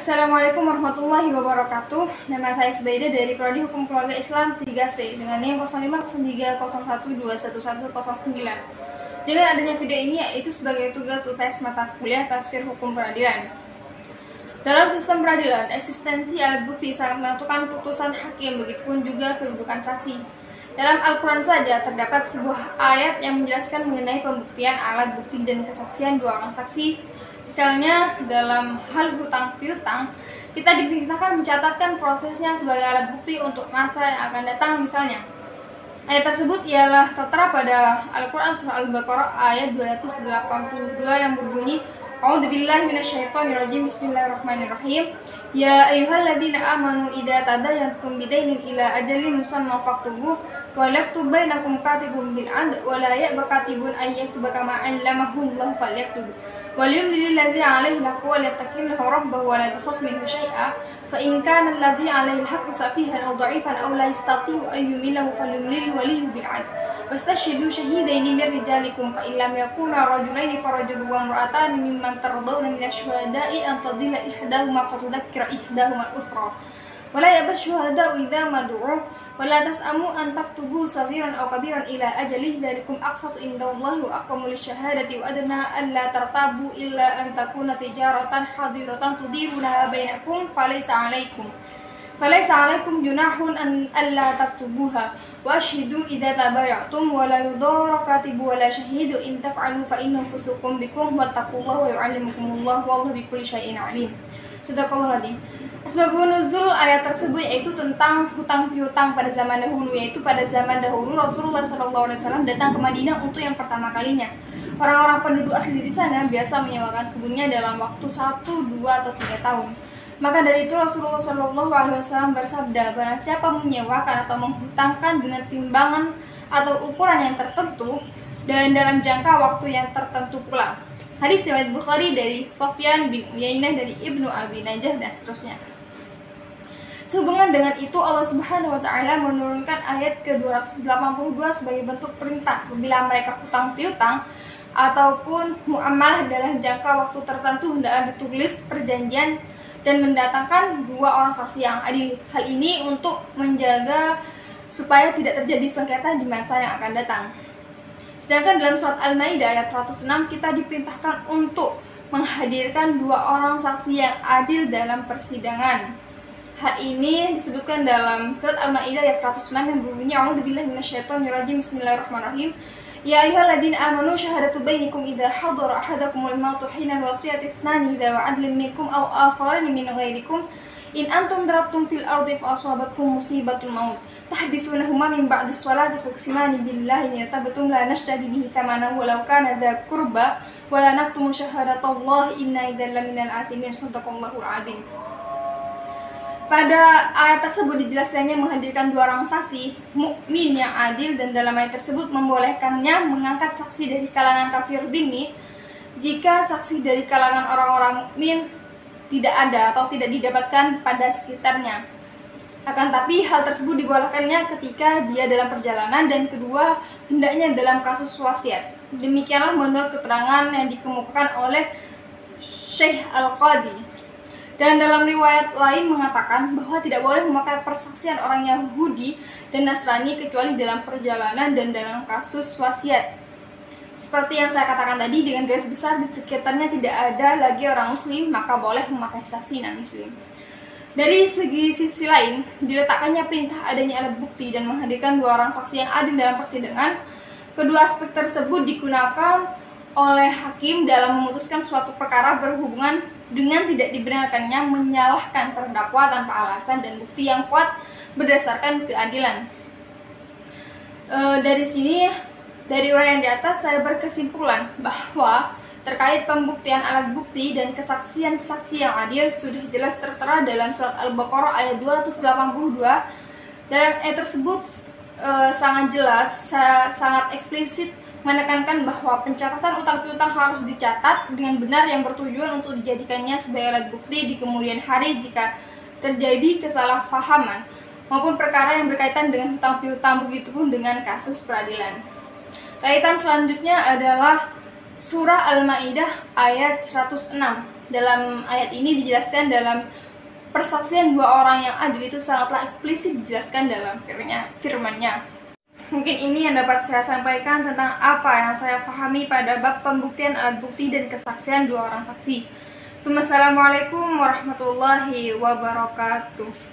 Assalamualaikum warahmatullahi wabarakatuh. Nama saya Subaida dari Prodi Hukum Keluarga Islam 3C dengan NIM 050301111109. Dengan adanya video ini yaitu sebagai tugas UTS mata kuliah Tafsir Hukum Peradilan. Dalam sistem peradilan, eksistensi alat bukti sangat menentukan putusan hakim, begitupun juga kedudukan saksi. Dalam Al-Quran saja terdapat sebuah ayat yang menjelaskan mengenai pembuktian alat bukti dan kesaksian dua orang saksi. Misalnya dalam hal hutang piutang, kita diperintahkan mencatatkan prosesnya sebagai alat bukti untuk masa yang akan datang. Misalnya ayat tersebut ialah tertera pada Al-Quran surah Al-Baqarah ayat 282 yang berbunyi, A'udzubillahi minasyaitonirrajim, Bismillahirrahmanirrahim. Ya ayyuhalladzina amanu idza tadayantum bidainin ila ajalin musamman faktubuh wa laktub bainakum katibun bil 'adl wa la ya'ba katibun ay yaktuba kama 'allamahu Allah falyaktub. وليملل الذي عليه الحق وليتقي ربه ولا يبخس منه شيئا فإن كان الذي عليه الحق سفيها أو ضعيفا أو لا يستطيع أن يمله فليملل وليه بالعدل واستشهدوا شهيدين من رجالكم فإن لم يكونا رجلين فرجل وامرأتان ممن ترضون من الشهداء أن تضل إحداهما فتذكر إحداهما الأخرى ولا يأبى الشهداء إذا ما دعوا ولا تسأموا أن تكتبوا صغيرا أو كبيرا إلى أجله ذلكم أقسط عند الله وأقوم للشهادة وأدنى ألا ترتابوا إلا أن تكون تجارة حاضرة تديرونها بينكم فليس عليكم جناح أن ألا تكتبوها وأشهدوا إذا تبايعتم ولا يضار كاتب ولا شهيد إن تفعلوا فإنه فسوق بكم واتقوا الله ويعلمكم الله والله بكل شيء عليم. Sadaqallahul-Adzim. Sebab nuzul ayat tersebut yaitu tentang hutang piutang pada zaman dahulu, yaitu pada zaman dahulu Rasulullah SAW datang ke Madinah untuk yang pertama kalinya. Orang-orang penduduk asli di sana biasa menyewakan kebunnya dalam waktu 1, 2, atau 3 tahun. Maka dari itu Rasulullah SAW bersabda, barang siapa menyewakan atau menghutangkan dengan timbangan atau ukuran yang tertentu dan dalam jangka waktu yang tertentu pula. Hadis riwayat Bukhari dari Sofyan bin Uyainah dari Ibnu Abi Najah dan seterusnya. Sehubungan dengan itu Allah Subhanahu wa taala menurunkan ayat ke-282 sebagai bentuk perintah bila mereka hutang piutang ataupun muamalah dalam jangka waktu tertentu hendaklah ditulis perjanjian dan mendatangkan dua orang saksi yang adil. Hal ini untuk menjaga supaya tidak terjadi sengketa di masa yang akan datang. Sedangkan dalam surat Al-Maidah ayat 106 kita diperintahkan untuk menghadirkan dua orang saksi yang adil dalam persidangan. Hal ini disebutkan dalam surat Al-Maidah ayat 106 yang berbunyi, A'udzubillahi minasyaitonirrajim, Bismillahirrahmanirrahim. Ya ayyuhalladzina amanu syahadatu bainakum idza hadara ahadakumul mautu hina wasiyati ithnani dzawa 'adlin minkum aw akharin min ghairikum in antum darabtum fil ardi fa asabatkum musibatul maut tahbisunahuma min ba'di sholati faqsimani billahi yartabtum la nashtari bihi tamana walau kana dza qurba wa la naktumu syahadatallahi inna idzal laminal athimin. Sadaqallahul adzim. Pada ayat tersebut dijelaskannya menghadirkan dua orang saksi mukmin yang adil, dan dalam ayat tersebut membolehkannya mengangkat saksi dari kalangan kafir dhimmi jika saksi dari kalangan orang-orang mukmin tidak ada atau tidak didapatkan pada sekitarnya. Akan tapi hal tersebut dibolehkannya ketika dia dalam perjalanan, dan kedua hendaknya dalam kasus wasiat. Demikianlah menurut keterangan yang dikemukakan oleh Syekh Al-Qadi. Dan dalam riwayat lain mengatakan bahwa tidak boleh memakai persaksian orang Yahudi dan Nasrani kecuali dalam perjalanan dan dalam kasus wasiat. Seperti yang saya katakan tadi, dengan garis besar di sekitarnya tidak ada lagi orang muslim, maka boleh memakai saksi non-muslim. Dari sisi lain, diletakkannya perintah adanya alat bukti dan menghadirkan dua orang saksi yang adil dalam persidangan. Kedua aspek tersebut digunakan oleh hakim dalam memutuskan suatu perkara berhubungan dengan tidak dibenarkannya menyalahkan terdakwa tanpa alasan dan bukti yang kuat berdasarkan keadilan. Dari uraian di atas saya berkesimpulan bahwa terkait pembuktian alat bukti dan kesaksian saksi yang adil sudah jelas tertera dalam surat Al-Baqarah ayat 282. Dalam ayat tersebut sangat jelas, sangat eksplisit menekankan bahwa pencatatan utang piutang harus dicatat dengan benar yang bertujuan untuk dijadikannya sebagai alat bukti di kemudian hari jika terjadi kesalahpahaman maupun perkara yang berkaitan dengan hutang piutang, begitupun dengan kasus peradilan. Kaitan selanjutnya adalah Surah Al-Maidah ayat 106. Dalam ayat ini dijelaskan dalam persaksian dua orang yang adil itu sangatlah eksplisit dijelaskan dalam firman-Nya. Mungkin ini yang dapat saya sampaikan tentang apa yang saya pahami pada bab pembuktian alat bukti dan kesaksian dua orang saksi. Assalamualaikum warahmatullahi wabarakatuh.